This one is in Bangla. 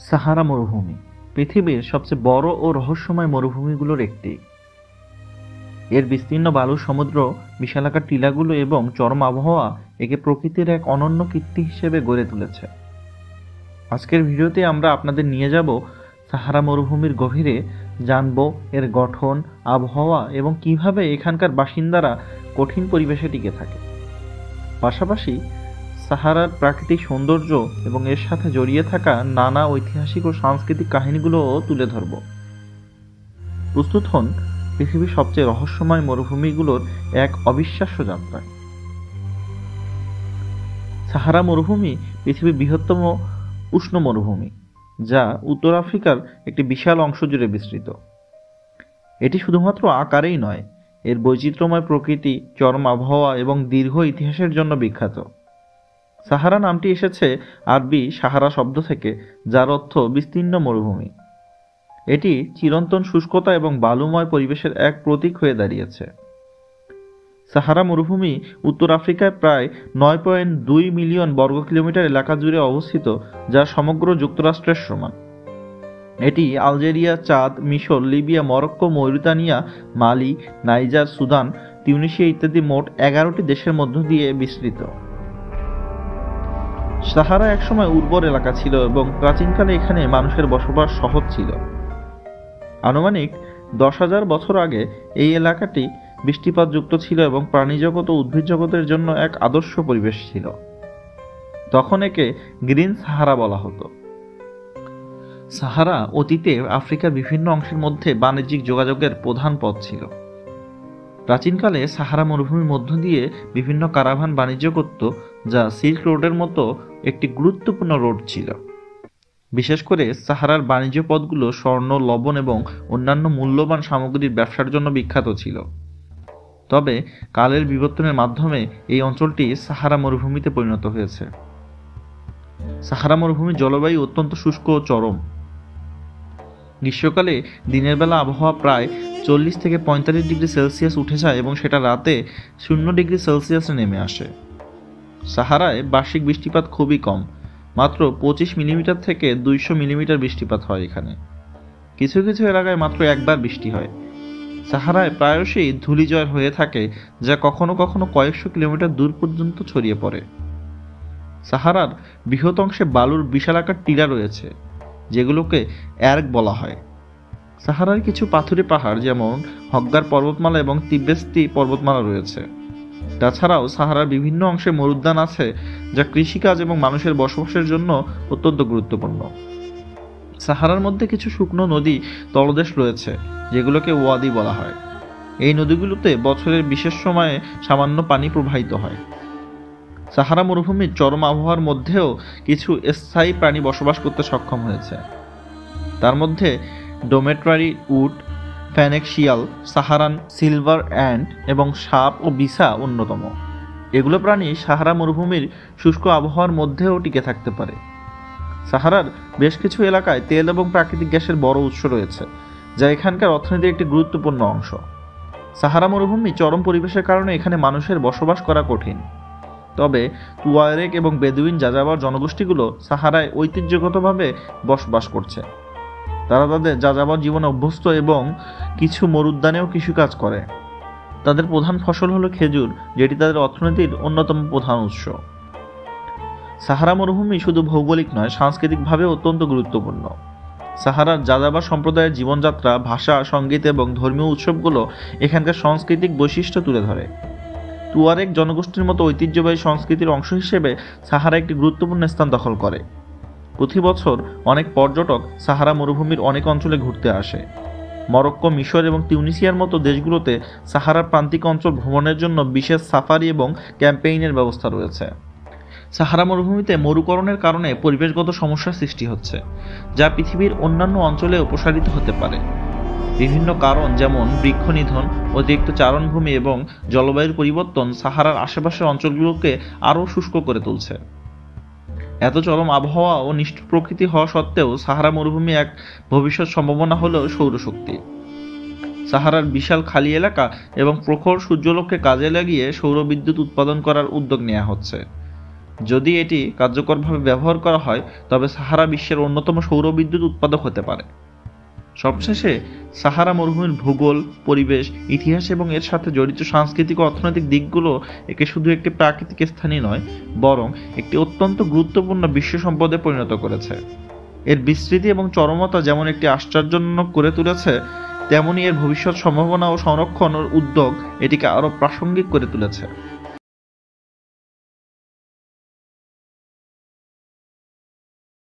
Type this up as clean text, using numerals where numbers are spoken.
সাহারা মরুভূমি পৃথিবীর সবচেয়ে বড় ও রহস্যময় মরুভূমিগুলোর একটি। এর বিস্তীর্ণ বালুর সমুদ্র, বিশালাকার টিলাগুলো এবং চরম আবহাওয়া একে প্রকৃতির এক অনন্য কীর্তি হিসেবে গড়ে তুলেছে। আজকের ভিডিওতে আমরা আপনাদের নিয়ে যাব সাহারা মরুভূমির গভীরে, জানব এর গঠন, আবহাওয়া এবং কিভাবে এখানকার বাসিন্দারা কঠিন পরিবেশে টিকে থাকে। পাশাপাশি সাহারার প্রাকৃতিক সৌন্দর্য এবং এর সাথে জড়িয়ে থাকা নানা ঐতিহাসিক ও সাংস্কৃতিক কাহিনীগুলোও তুলে ধরব। প্রস্তুত হন পৃথিবীর সবচেয়ে রহস্যময় মরুভূমিগুলোর এক অবিশ্বাস্য যাত্রায়। সাহারা মরুভূমি পৃথিবীর বৃহত্তম উষ্ণ মরুভূমি, যা উত্তর আফ্রিকার একটি বিশাল অংশ জুড়ে বিস্তৃত। এটি শুধুমাত্র আকারেই নয়, এর বৈচিত্র্যময় প্রকৃতি, চরম আবহাওয়া এবং দীর্ঘ ইতিহাসের জন্য বিখ্যাত। সাহারা নামটি এসেছে আরবি সাহারা শব্দ থেকে, যার অর্থ বিস্তীর্ণ মরুভূমি। এটি চিরন্তন শুষ্কতা এবং বালুময় পরিবেশের এক প্রতীক হয়ে দাঁড়িয়েছে। সাহারা মরুভূমি উত্তর আফ্রিকায় প্রায় 9.2 মিলিয়ন বর্গ কিলোমিটার এলাকা জুড়ে অবস্থিত, যা সমগ্র যুক্তরাষ্ট্রের সমান। এটি আলজেরিয়া, চাদ, মিশর, লিবিয়া, মরক্কো, মৌরিতানিয়া, মালি, নাইজার, সুদান, তিউনিসিয়া ইত্যাদি মোট 11টি দেশের মধ্য দিয়ে বিস্তৃত। সাহারা একসময় উর্বর এলাকা ছিল এবং প্রাচীনকালে এখানে মানুষের বসবাস সহজ ছিল। আনুমানিক 10,000 বছর আগে এই এলাকাটি বৃষ্টিপাতযুক্ত ছিল এবং প্রাণীজগৎ ও উদ্ভিদ জগতের জন্য এক আদর্শ পরিবেশ ছিল। তখন একে গ্রিন সাহারা বলা হতো। সাহারা অতীতে আফ্রিকার বিভিন্ন অংশের মধ্যে বাণিজ্যিক যোগাযোগের প্রধান পথ ছিল। প্রাচীনকালে সাহারা মরুভূমির মধ্য দিয়ে বিভিন্ন কারাভান বাণিজ্য করত, যা সিল্ক রোডের মতো একটি গুরুত্বপূর্ণ রোড ছিল। বিশেষ করে সাহারার বাণিজ্য পথগুলো স্বর্ণ, লবণ এবং অন্যান্য মূল্যবান সামগ্রীর ব্যবসার জন্য বিখ্যাত ছিল। তবে কালের বিবর্তনের মাধ্যমে এই অঞ্চলটি সাহারা মরুভূমিতে পরিণত হয়েছে। সাহারা মরুভূমির জলবায়ু অত্যন্ত শুষ্ক ও চরম। গ্রীষ্মকালে দিনের বেলা আবহাওয়া প্রায় 40 থেকে 45 ডিগ্রি সেলসিয়াস উঠে যায় এবং সেটা রাতে 0 ডিগ্রি সেলসিয়াসে নেমে আসে। সাহারায় বার্ষিক বৃষ্টিপাত খুবই কম, মাত্র 25 মিলিমিটার থেকে 200 মিলিমিটার বৃষ্টিপাত হয় এখানে। কিছু কিছু এলাকায় মাত্র একবার বৃষ্টি হয়। সাহারায় প্রায়শই ধূলিঝড় হয়ে থাকে, যা কখনো কখনো কয়েকশো কিলোমিটার দূর পর্যন্ত ছড়িয়ে পড়ে। সাহারার বৃহৎ অংশে বালুর বিশালাকার টিলা রয়েছে, যেগুলোকে এর্গ বলা হয়। সাহারার কিছু পাথুরে পাহাড়, যেমন হগ্গার পর্বতমালা এবং তিব্বেতি পর্বতমালা রয়েছে। তাছাড়াও সাহারার বিভিন্ন অংশে মরুদ্যান আছে, যা কৃষিকাজ এবং মানুষের বসবাসের জন্য অত্যন্ত গুরুত্বপূর্ণ। সাহারার মধ্যে কিছু শুকনো নদী তলদেশ রয়েছে, যেগুলোকে ওয়াদি বলা হয়। এই নদীগুলোতে বছরের বিশেষ সময়ে সামান্য পানি প্রবাহিত হয়। সাহারা মরুভূমির চরম আবহাওয়ার মধ্যেও কিছু স্থায়ী প্রাণী বসবাস করতে সক্ষম হয়েছে। তার মধ্যে ডোমেট্রারি উট, ফেনেক শিয়াল, সাহারান সিলভার অ্যান্ট এবং সাপ ও বিছা অন্যতম। এগুলো প্রাণী সাহারা মরুভূমির শুষ্ক আবহাওয়ার মধ্যেও টিকে থাকতে পারে। সাহারার বেশ কিছু এলাকায় তেল এবং প্রাকৃতিক গ্যাসের বড় উৎস রয়েছে, যা এখানকার অর্থনীতির একটি গুরুত্বপূর্ণ অংশ। সাহারা মরুভূমি চরম পরিবেশের কারণে এখানে মানুষের বসবাস করা কঠিন। তবে তুয়ারেগ এবং বেদুইন যাযাবর জনগোষ্ঠীগুলো সাহারায় ঐতিহ্যগতভাবে বসবাস করছে। তারা তাদের যাযাবর জীবনে অভ্যস্ত এবং কিছু মরুদ্যানেও কৃষিকাজ করে। তাদের প্রধান ফসল হলো খেজুর, যেটি তাদের অর্থনীতির অন্যতম প্রধান উৎস। সাহারা মরুভূমি শুধু ভৌগোলিক নয়, সাংস্কৃতিকভাবে অত্যন্ত গুরুত্বপূর্ণ। সাহারার যাযাবর সম্প্রদায়ের জীবনযাত্রা, ভাষা, সঙ্গীত এবং ধর্মীয় উৎসবগুলো এখানকার সাংস্কৃতিক বৈশিষ্ট্য তুলে ধরে। তুয়ারেগ জনগোষ্ঠীর মতো ঐতিহ্যবাহী সংস্কৃতির অংশ হিসেবে সাহারা একটি গুরুত্বপূর্ণ স্থান দখল করে। প্রতি বছর অনেক পর্যটক সাহারা মরুভূমির অনেক অঞ্চলে ঘুরতে আসে। মরক্কো, মিশর এবং তিউনিসিয়ার মতো দেশগুলোতে সাহারার প্রান্তিক অঞ্চল ভ্রমণের জন্য বিশেষ সাফারি এবং ক্যাম্পেইনের ব্যবস্থা রয়েছে। সাহারা মরুভূমিতে মরুকরণের কারণে পরিবেশগত সমস্যার সৃষ্টি হচ্ছে, যা পৃথিবীর অন্যান্য অঞ্চলেও প্রসারিত হতে পারে। বিভিন্ন কারণ, যেমন বৃক্ষ নিধন, অতিরিক্ত চারণভূমি এবং জলবায়ুর পরিবর্তন সাহারার আশেপাশের অঞ্চলগুলোকে আরও শুষ্ক করে তুলছে। এত চরম আবহাওয়া ও নিষ্ঠুর প্রকৃতি হওয়া সত্ত্বেও সাহারা মরুভূমি এক ভবিষ্যৎ সম্ভাবনা হলো সৌরশক্তি। সাহারার বিশাল খালি এলাকা এবং প্রখর সূর্যালোককে কাজে লাগিয়ে সৌরবিদ্যুৎ উৎপাদন করার উদ্যোগ নেওয়া হচ্ছে। যদি এটি কার্যকরভাবে ব্যবহার করা হয় তবে সাহারা বিশ্বের অন্যতম সৌর বিদ্যুৎ উৎপাদক হতে পারে। সবশেষে সাহারা মরুভূমির ভূগোল, পরিবেশ, ইতিহাস এবং এর সাথে জড়িত সাংস্কৃতিক ও অর্থনৈতিক দিকগুলো একে শুধু একটি প্রাকৃতিক স্থানই নয়, বরং একটি অত্যন্ত গুরুত্বপূর্ণ বিশ্ব সম্পদে পরিণত করেছে। এর বিস্তৃতি এবং চরমতা যেমন একটি আশ্চর্যজনক করে তুলেছে, তেমনি এর ভবিষ্যৎ সম্ভাবনা ও সংরক্ষণ ও উদ্যোগ এটিকে আরও প্রাসঙ্গিক করে তুলেছে।